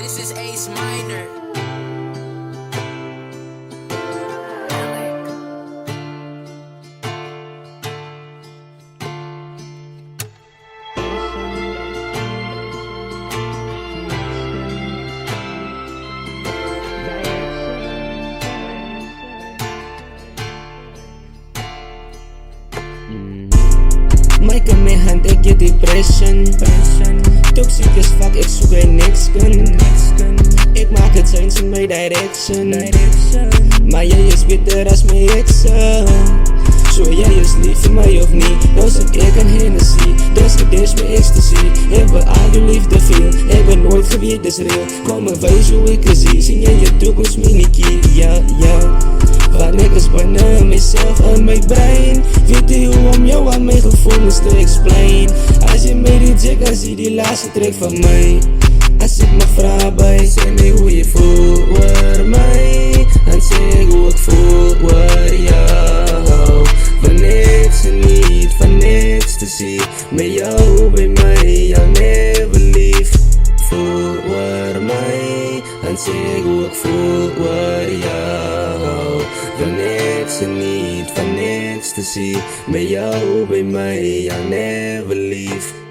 this is Ace Minor. My kan mijn hand, ik get depression. Toxic as fuck, ik zoek er niks kan. Ik maak het zijn in mijn direction. Maar jij is bitter als mijn exen. Zo jij is lief voor mij of niet? Dan zeg ik een Hennessy. Dus het is mijn ecstasy. Hebben al je liefde veel. Ik ben nooit geweest, dus real. Kom maar wijs hoe ik het zie. Zie jij je toekomst, minikie? Ja, ja. Waar ik is binnen mezelf en mijn brein. Weet je hoe om jou aan mijn gevoelens te explain. Als je mij reject, als je die laatste trek van mij. Als ik me vraag bij, zeg mij hoe je voelt voor mij. Dan zeg ik hoe ik voel voor jou. Van niks en niet, van niks te zien. Met jou bij mij, jou never leave. Voel voor mij. Dan zeg ik hoe ik voel voor jou. Van niks en niet, van niks te zien. Met jou bij mij, jou never leave.